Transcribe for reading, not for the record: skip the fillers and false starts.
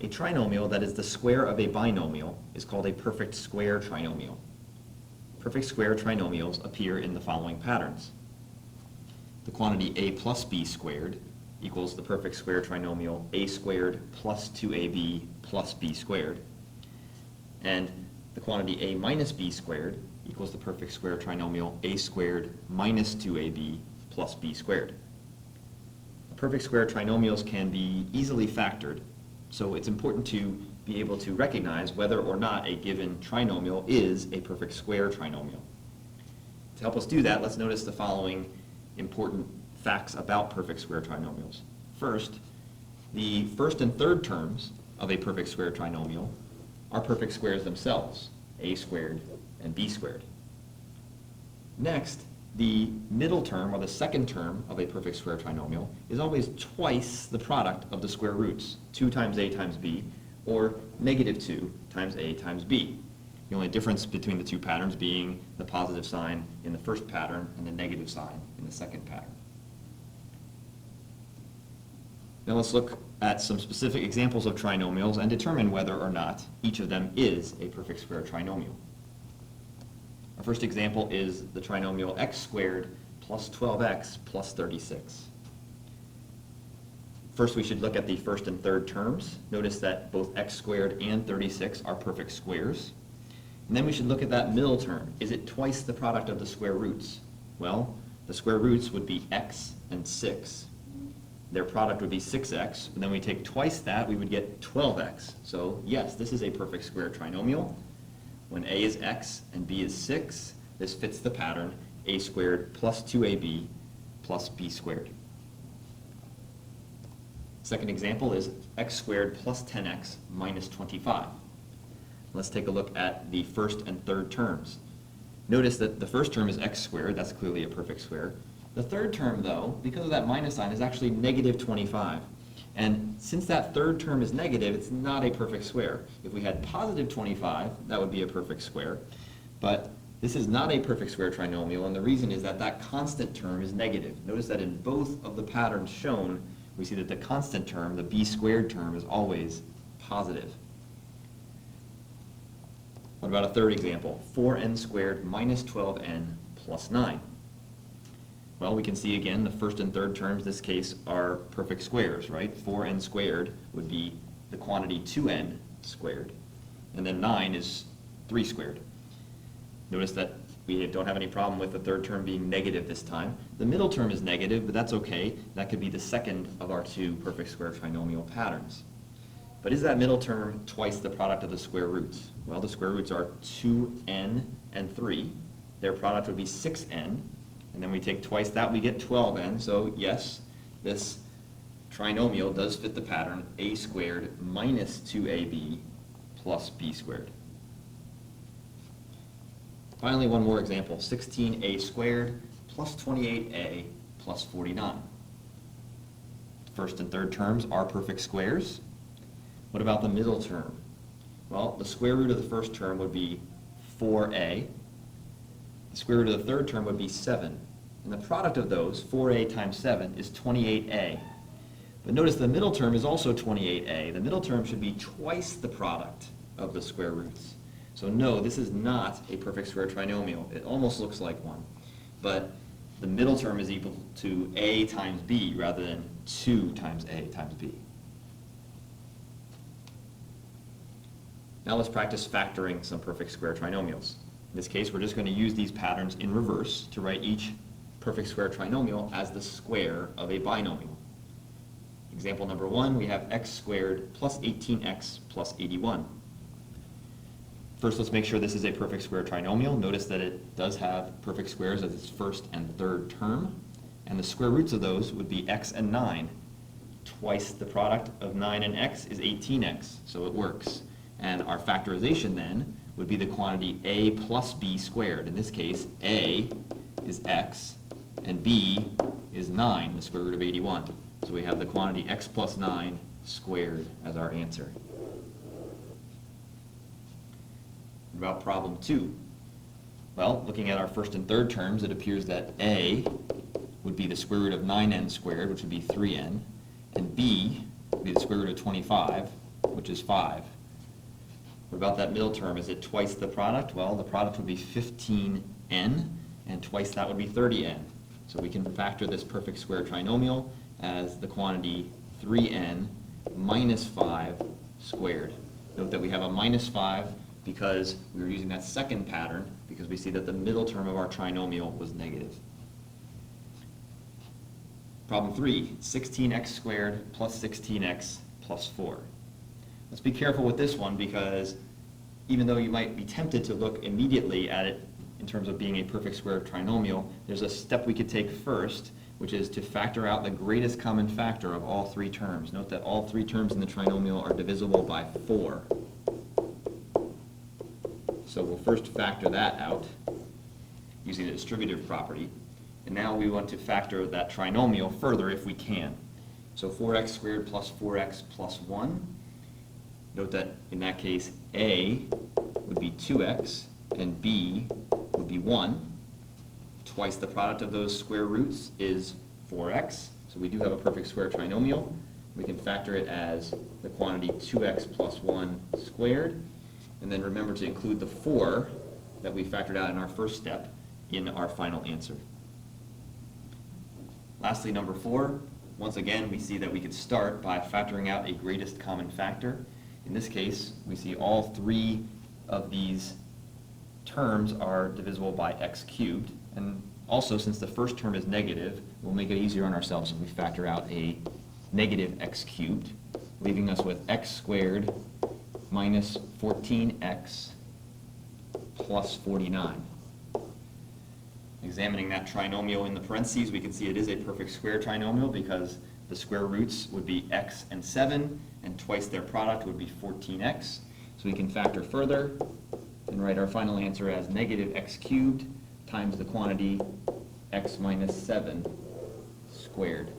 A trinomial that is the square of a binomial is called a perfect square trinomial. Perfect square trinomials appear in the following patterns. The quantity a plus b squared equals the perfect square trinomial a squared plus 2ab plus b squared. And the quantity a minus b squared equals the perfect square trinomial a squared minus 2ab plus b squared. Perfect square trinomials can be easily factored, so it's important to be able to recognize whether or not a given trinomial is a perfect square trinomial. To help us do that, let's notice the following important facts about perfect square trinomials. First, the first and third terms of a perfect square trinomial are perfect squares themselves, a squared and b squared. Next, the middle term, or the second term of a perfect square trinomial, is always twice the product of the square roots, 2 times a times b, or negative 2 times a times b. The only difference between the two patterns being the positive sign in the first pattern and the negative sign in the second pattern. Now let's look at some specific examples of trinomials and determine whether or not each of them is a perfect square trinomial. Our first example is the trinomial x squared plus 12x plus 36. First, we should look at the first and third terms. Notice that both x squared and 36 are perfect squares. And then we should look at that middle term. Is it twice the product of the square roots? Well, the square roots would be x and 6. Their product would be 6x, and then we take twice that, we would get 12x. So yes, this is a perfect square trinomial. When a is x and b is 6, this fits the pattern a squared plus 2ab plus b squared. Second example is x squared plus 10x minus 25. Let's take a look at the first and third terms. Notice that the first term is x squared, that's clearly a perfect square. The third term, though, because of that minus sign, is actually negative 25. And since that third term is negative, it's not a perfect square. If we had positive 25, that would be a perfect square. But this is not a perfect square trinomial, and the reason is that that constant term is negative. Notice that in both of the patterns shown, we see that the constant term, the b squared term, is always positive. What about a third example? 4n squared minus 12n plus 9. Well, we can see again the first and third terms in this case are perfect squares, right? 4n squared would be the quantity 2n squared, and then 9 is 3 squared. Notice that we don't have any problem with the third term being negative this time. The middle term is negative, but that's okay. That could be the second of our two perfect square trinomial patterns. But is that middle term twice the product of the square roots? Well, the square roots are 2n and 3. Their product would be 6n. And then we take twice that, we get 12n. So yes, this trinomial does fit the pattern a squared minus 2ab plus b squared. Finally, one more example, 16a squared plus 28a plus 49. First and third terms are perfect squares. What about the middle term? Well, the square root of the first term would be 4a. The square root of the third term would be 7. And the product of those, 4a times 7, is 28a. But notice the middle term is also 28a. The middle term should be twice the product of the square roots. So no, this is not a perfect square trinomial. It almost looks like one. But the middle term is equal to a times b rather than 2 times a times b. Now let's practice factoring some perfect square trinomials. In this case, we're just going to use these patterns in reverse to write each perfect square trinomial as the square of a binomial. Example number 1, we have x squared plus 18x plus 81. First, let's make sure this is a perfect square trinomial. Notice that it does have perfect squares as its first and third term, and the square roots of those would be x and 9. Twice the product of 9 and x is 18x, so it works. And our factorization then would be the quantity a plus b squared. In this case, a is x, and b is 9, the square root of 81. So we have the quantity x plus 9 squared as our answer. What about problem 2? Well, looking at our first and third terms, it appears that a would be the square root of 9n squared, which would be 3n, and b would be the square root of 25, which is 5. What about that middle term? Is it twice the product? Well, the product would be 15n, and twice that would be 30n. So we can factor this perfect square trinomial as the quantity 3n minus 5 squared. Note that we have a minus 5 because we were using that second pattern because we see that the middle term of our trinomial was negative. Problem 3, 16x squared plus 16x plus 4. Let's be careful with this one because even though you might be tempted to look immediately at it in terms of being a perfect square trinomial, there's a step we could take first, which is to factor out the greatest common factor of all three terms. Note that all three terms in the trinomial are divisible by 4. So we'll first factor that out using the distributive property. And now we want to factor that trinomial further if we can. So 4x squared plus 4x plus 1. Note that in that case, a would be 2x and b would be 1. Twice the product of those square roots is 4x. So we do have a perfect square trinomial. We can factor it as the quantity 2x plus 1 squared. And then remember to include the 4 that we factored out in our first step in our final answer. Lastly, number 4, once again, we see that we could start by factoring out a greatest common factor. In this case, we see all three of these terms are divisible by x cubed. And also, since the first term is negative, we'll make it easier on ourselves if we factor out a negative x cubed, leaving us with x squared minus 14x plus 49. Examining that trinomial in the parentheses, we can see it is a perfect square trinomial because the square roots would be x and 7, and twice their product would be 14x. So we can factor further and write our final answer as negative x cubed times the quantity x minus 7 squared.